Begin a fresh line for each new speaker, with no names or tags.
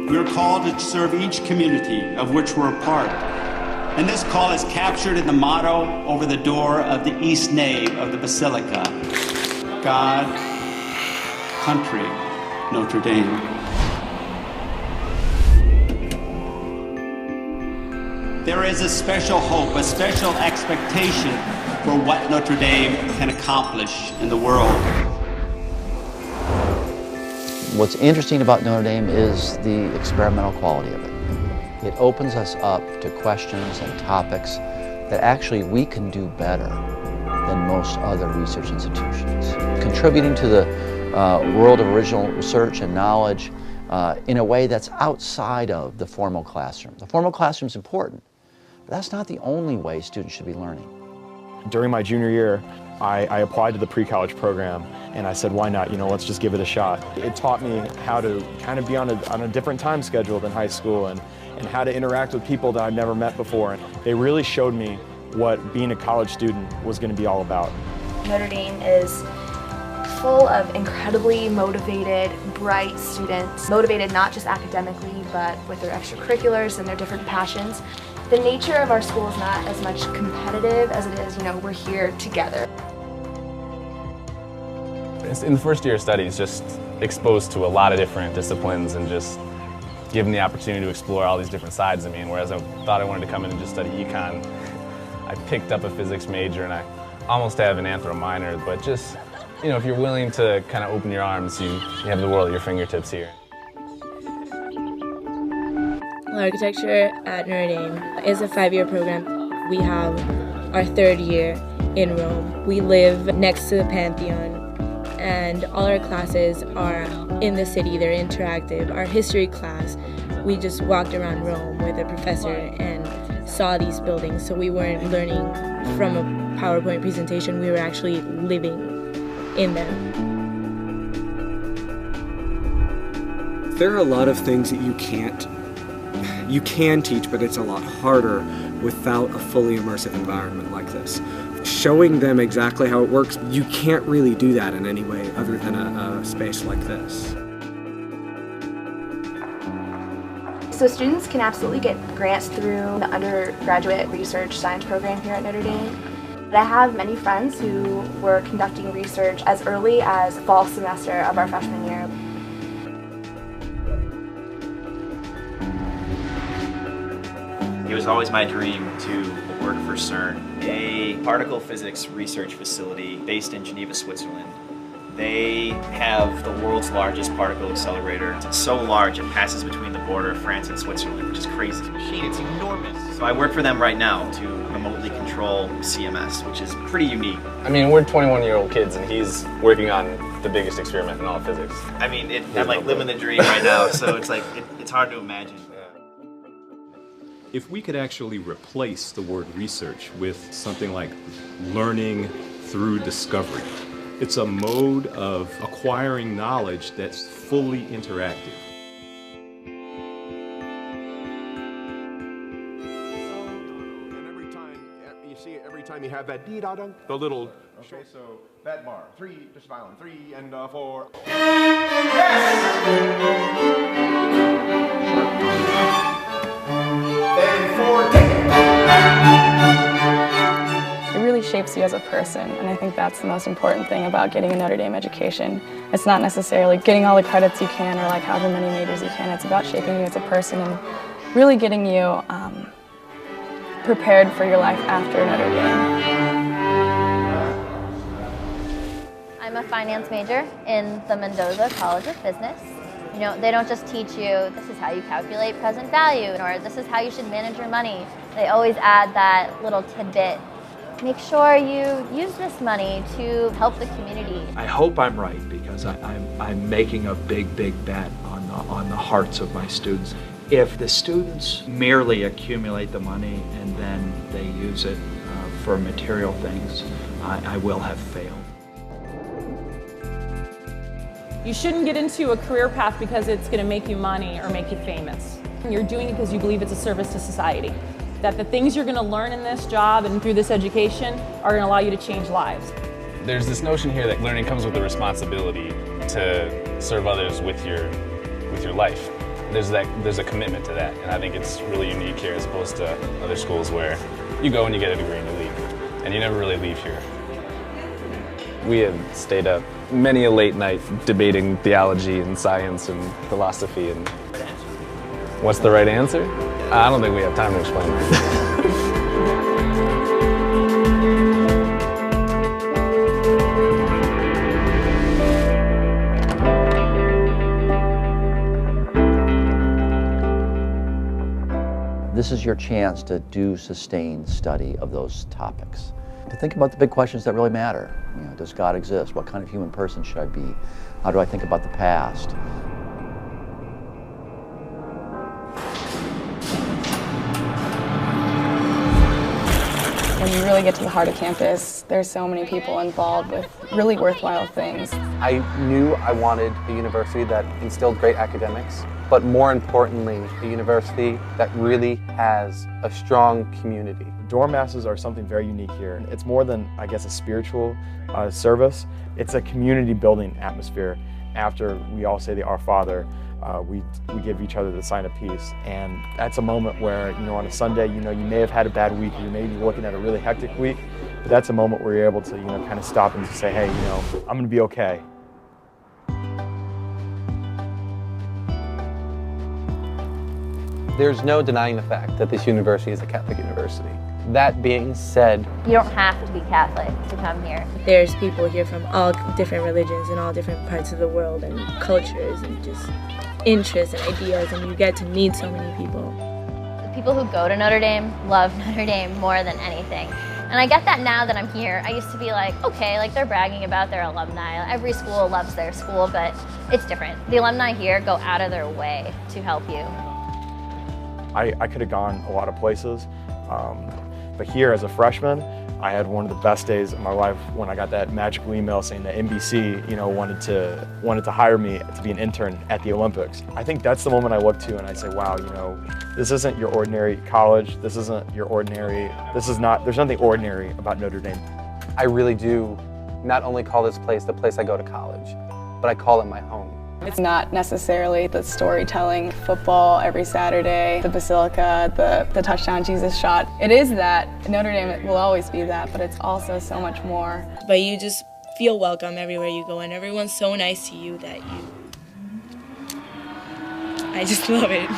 we are called to serve each community of which we're a part. And this call is captured in the motto over the door of the east nave of the Basilica: God, country, Notre Dame. There is a special hope, a special expectation for what Notre Dame can accomplish in the world.
What's interesting about Notre Dame is the experimental quality of it. It opens us up to questions and topics that actually we can do better than most other research institutions, contributing to the world of original research and knowledge in a way that's outside of the formal classroom. The formal classroom is important, but that's not the only way students should be learning.
During my junior year, I applied to the pre-college program, and I said, why not? Let's just give it a shot. It taught me how to kind of be on a different time schedule than high school, and how to interact with people that I've never met before. And they really showed me what being a college student was going to be all about.
Notre Dame is full of incredibly motivated, bright students, motivated not just academically, but with their extracurriculars and their different passions. The nature of our school is not as much competitive as it is, we're here together.
In the first year of studies, just exposed to a lot of different disciplines and just given the opportunity to explore all these different sides of me. And whereas I thought I wanted to come in and just study econ, I picked up a physics major and I almost have an anthro minor, but just, if you're willing to kind of open your arms, you have the world at your fingertips here.
Architecture at Notre Dame is a 5-year program. We have our 3rd year in Rome. We live next to the Pantheon, and all our classes are in the city. They're interactive. Our history class, we just walked around Rome with a professor and saw these buildings, so we weren't learning from a PowerPoint presentation. We were actually living in them.
There are a lot of things that you can teach, but it's a lot harder without a fully immersive environment like this. Showing them exactly how it works, you can't really do that in any way other than a space like this.
So students can absolutely get grants through the undergraduate research science program here at Notre Dame. But I have many friends who were conducting research as early as fall semester of our freshman year.
It was always my dream to work for CERN, a particle physics research facility based in Geneva, Switzerland. They have the world's largest particle accelerator. It's so large it passes between the border of France and Switzerland, which is crazy. This machine, it's enormous. So I work for them right now to remotely control CMS, which is pretty unique.
I mean, we're 21-year-old kids and he's working on the biggest experiment in all physics.
I mean, I'm like living the dream right now, so it's like, it's hard to imagine.
If we could actually replace the word research with something like learning through discovery, it's a mode of acquiring knowledge that's fully interactive.
Every time you have that dee-da-dunk, the little, okay, so that bar, 3, just violin, 3 and 4. Yes!
It really shapes you as a person, and I think that's the most important thing about getting a Notre Dame education. It's not necessarily getting all the credits you can or like however many majors you can. It's about shaping you as a person and really getting you prepared for your life after Notre Dame.
I'm a finance major in the Mendoza College of Business. They don't just teach you, this is how you calculate present value, or this is how you should manage your money. They always add that little tidbit. Make sure you use this money to help the community.
I hope I'm right, because I'm making a big bet on the hearts of my students. If the students merely accumulate the money and then they use it for material things, I will have failed.
You shouldn't get into a career path because it's going to make you money or make you famous. You're doing it because you believe it's a service to society. That the things you're going to learn in this job and through this education are going to allow you to change lives.
There's this notion here that learning comes with the responsibility to serve others with your life. there's a commitment to that, and I think it's really unique here as opposed to other schools where you go and you get a degree and you leave, and you never really leave here. We have stayed up many a late night debating theology and science and philosophy and what's the right answer? I don't think we have time to explain that.
This is your chance to do sustained study of those topics. To think about the big questions that really matter. You know, does God exist? What kind of human person should I be? How do I think about the past?
When you really get to the heart of campus, there's so many people involved with really worthwhile things.
I knew I wanted a university that instilled great academics, but more importantly, a university that really has a strong community.
Dorm masses are something very unique here. It's more than, I guess, a spiritual service. It's a community building atmosphere. After we all say the Our Father, we give each other the sign of peace. And that's a moment where, you know, on a Sunday, you know, you may have had a bad week, or you may be looking at a really hectic week, but that's a moment where you're able to, you know, kind of stop and just say, hey, you know, I'm gonna be okay.
There's no denying the fact that this university is a Catholic university. That being said,
you don't have to be Catholic to come here.
There's people here from all different religions and all different parts of the world and cultures and just interests and ideas, and you get to meet so many people.
The people who go to Notre Dame love Notre Dame more than anything. And I get that now that I'm here. I used to be like, okay, like they're bragging about their alumni. Every school loves their school, but it's different. The alumni here go out of their way to help you.
I could have gone a lot of places, but here as a freshman, I had one of the best days of my life when I got that magical email saying that NBC, you know, wanted to hire me to be an intern at the Olympics. I think that's the moment I look to and I say, wow, you know, this isn't your ordinary college. This isn't your ordinary, there's nothing ordinary about Notre Dame.
I really do not only call this place the place I go to college, but I call it my home.
It's not necessarily the storytelling, football every Saturday, the Basilica, the touchdown Jesus shot. It is that. Notre Dame will always be that, but it's also so much more.
But you just feel welcome everywhere you go, and everyone's so nice to you that I just love it.